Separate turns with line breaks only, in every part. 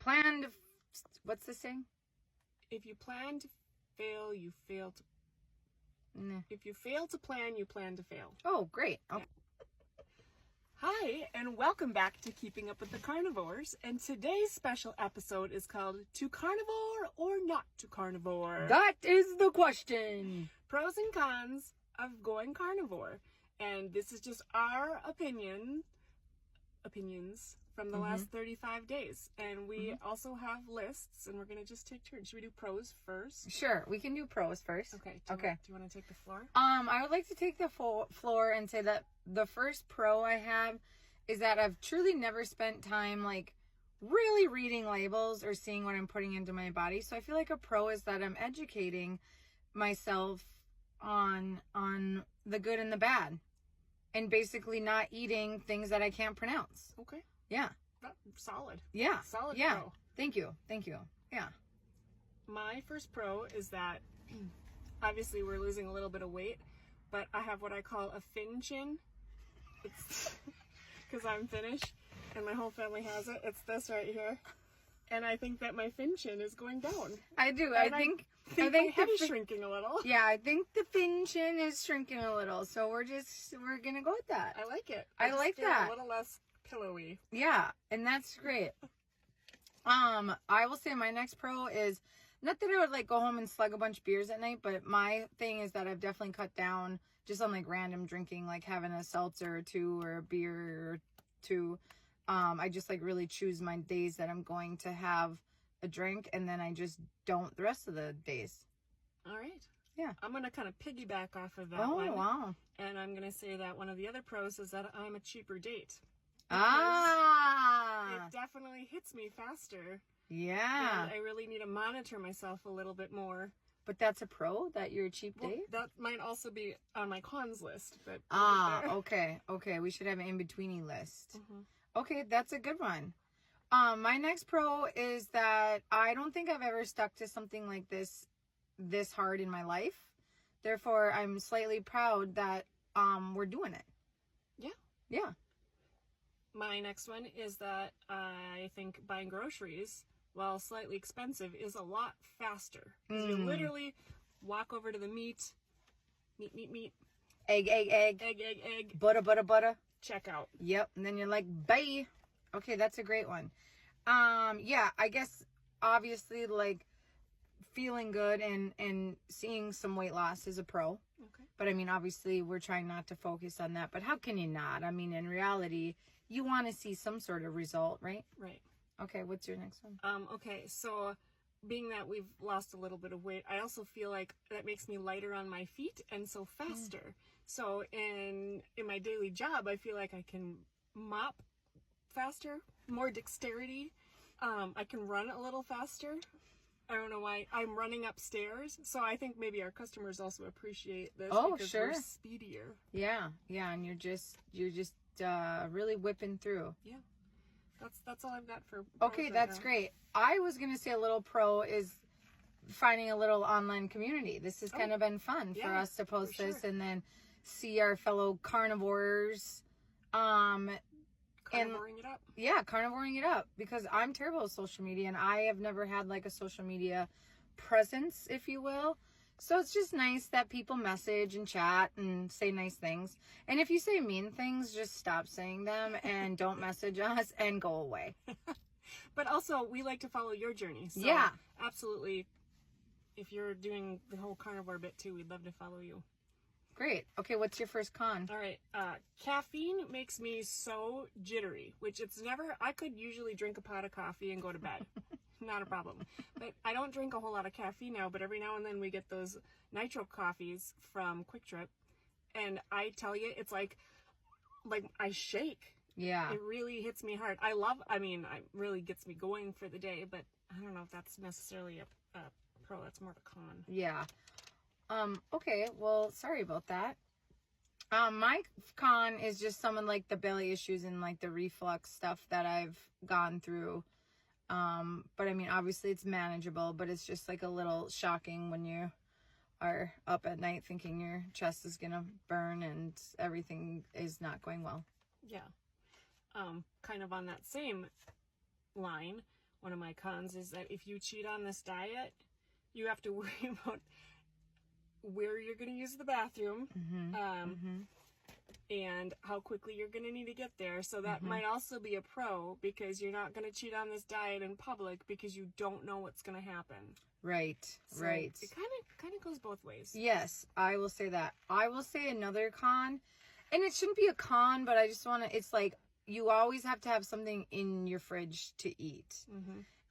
plan to, what's the saying?
If you plan to fail, you fail to...
Nah.
If you fail to plan, you plan to fail.
Oh, great. Okay.
Hi, and welcome back to Keeping Up with the Carnivores. And today's special episode is called To Carnivore or Not to Carnivore?
That is the question.
Pros and cons of going carnivore. And this is just our opinions from the last 35 days. And we also have lists, and we're going to just take turns. Should we do pros first?
Sure, we can do pros first.
Okay. Do you want to take the floor?
I would like to take the floor and say that the first pro I have is that I've truly never spent time like really reading labels or seeing what I'm putting into my body. So I feel like a pro is that I'm educating myself on the good and the bad, and basically not eating things that I can't pronounce.
Okay.
Yeah.
Solid.
Yeah.
Solid
yeah.
pro.
Thank you. Yeah.
My first pro is that obviously we're losing a little bit of weight, but I have what I call a fin chin. It's because I'm Finnish and my whole family has it. It's this right here. And I think that my fin chin is going down.
I do.
And
I think
my head is shrinking a little.
Yeah, I think the fin chin is shrinking a little. So we're going to go with that.
I like it.
I like that.
A little less pillowy.
Yeah, and that's great. I will say my next pro is not that I would like go home and slug a bunch of beers at night, but my thing is that I've definitely cut down just on like random drinking, like having a seltzer or two or a beer or two. I just like really choose my days that I'm going to have a drink, and then I just don't the rest of the days.
All right.
Yeah.
I'm going to kind of piggyback off of that
one. Oh, wow.
And I'm going to say that one of the other pros is that I'm a cheaper date.
It
definitely hits me faster.
Yeah.
And I really need to monitor myself a little bit more.
But that's a pro, that you're a cheap date?
That might also be on my cons list. But
okay. We should have an in-betweeny list. Okay, that's a good one. My next pro is that I don't think I've ever stuck to something like this hard in my life. Therefore, I'm slightly proud that we're doing it. Yeah.
My next one is that I think buying groceries, while slightly expensive, is a lot faster. You literally walk over to the meat. Egg.
Butter.
Check out.
Yep. And then you're like, bye. Okay, that's a great one. Yeah, I guess obviously like feeling good and seeing some weight loss is a pro.
Okay.
But I mean, obviously we're trying not to focus on that. But how can you not? I mean, in reality, you want to see some sort of result, right?
Right.
Okay, what's your next one?
Okay, so being that we've lost a little bit of weight, I also feel like that makes me lighter on my feet and so faster. So in my daily job, I feel like I can mop faster, more dexterity. I can run a little faster. I don't know why. I'm running upstairs, so I think maybe our customers also appreciate this because we're speedier.
Yeah, and you're just really whipping through.
Yeah. That's all I've got for
okay, that's great. I was going to say a little pro is finding a little online community. This has kind of been fun for us to post this and then see our fellow carnivores.
Carnivoring it up.
Yeah, carnivoring it up, because I'm terrible with social media and I have never had like a social media presence, if you will. So it's just nice that people message and chat and say nice things. And if you say mean things, just stop saying them and don't message us and go away.
But also, we like to follow your journey. So
yeah.
Absolutely. If you're doing the whole carnivore bit too, we'd love to follow you.
Great. Okay, what's your first con?
All right. Caffeine makes me so jittery, which I could usually drink a pot of coffee and go to bed. Not a problem. But I don't drink a whole lot of caffeine now, but every now and then we get those nitro coffees from Quick Trip, and I tell you, it's like I shake.
Yeah.
It really hits me hard. It really gets me going for the day, but I don't know if that's necessarily a pro. That's more of a con.
Yeah. Okay, well, sorry about that. My con is just some of like the belly issues and like the reflux stuff that I've gone through. But I mean, obviously it's manageable, but it's just like a little shocking when you are up at night thinking your chest is gonna burn and everything is not going well.
Yeah. Kind of on that same line, one of my cons is that if you cheat on this diet, you have to worry about where you're going to use the bathroom, and how quickly you're going to need to get there. So that might also be a pro, because you're not going to cheat on this diet in public because you don't know what's going to happen.
Right,
So
right.
It kind of goes both ways.
Yes, I will say that. I will say another con, and it shouldn't be a con, but I just want to, it's like, you always have to have something in your fridge to eat.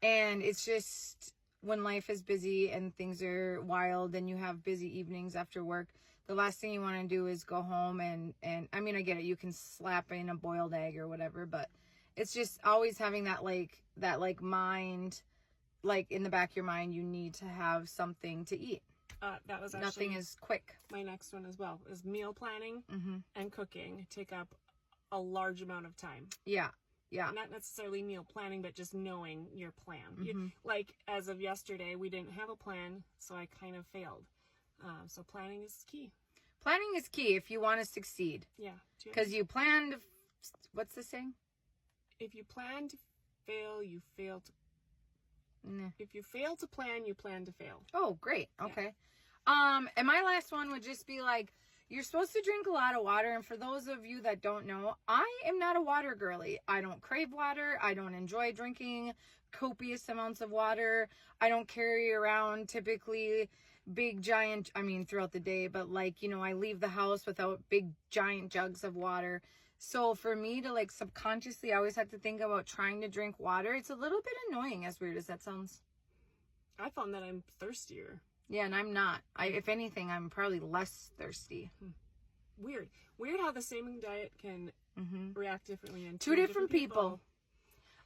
And it's just, when life is busy and things are wild and you have busy evenings after work, the last thing you want to do is go home and I mean, I get it, you can slap in a boiled egg or whatever, but it's just always having that mind, like in the back of your mind, you need to have something to eat.
That was actually
nothing is quick.
My next one as well is meal planning and cooking take up a large amount of time. Yeah. Not necessarily meal planning, but just knowing your plan. Like as of yesterday, we didn't have a plan, so I kind of failed. So planning is key.
Planning is key if you want to succeed.
Yeah.
Because you planned, what's the saying?
If you plan to fail, you fail to... If you fail to plan, you plan to fail.
Oh, great. Okay. Yeah. And my last one would just be like, you're supposed to drink a lot of water. And for those of you that don't know, I am not a water girly. I don't crave water. I don't enjoy drinking copious amounts of water. I don't carry around typically big giant, I mean, throughout the day, but like, you know, I leave the house without big giant jugs of water. So for me to like subconsciously, I always have to think about trying to drink water. It's a little bit annoying, as weird as that sounds.
I found that I'm thirstier.
Yeah, and I'm not. If anything, I'm probably less thirsty.
Weird how the same diet can react differently in
two different people.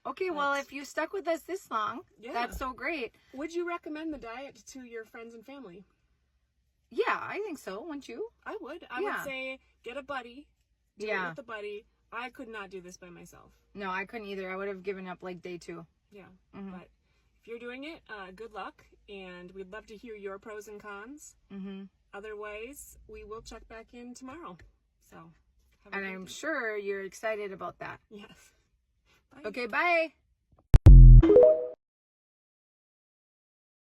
Okay, well, if you stuck with us this long, that's so great.
Would you recommend the diet to your friends and family?
Yeah, I think so. Wouldn't you?
I would. I would say get a buddy. Do it with a buddy. I could not do this by myself.
No, I couldn't either. I would have given up like day 2.
Yeah, but if you're doing it, good luck, and we'd love to hear your pros and cons. Otherwise, we will check back in tomorrow. So,
and I'm sure you're excited about that.
Yes.
Bye. Okay, bye.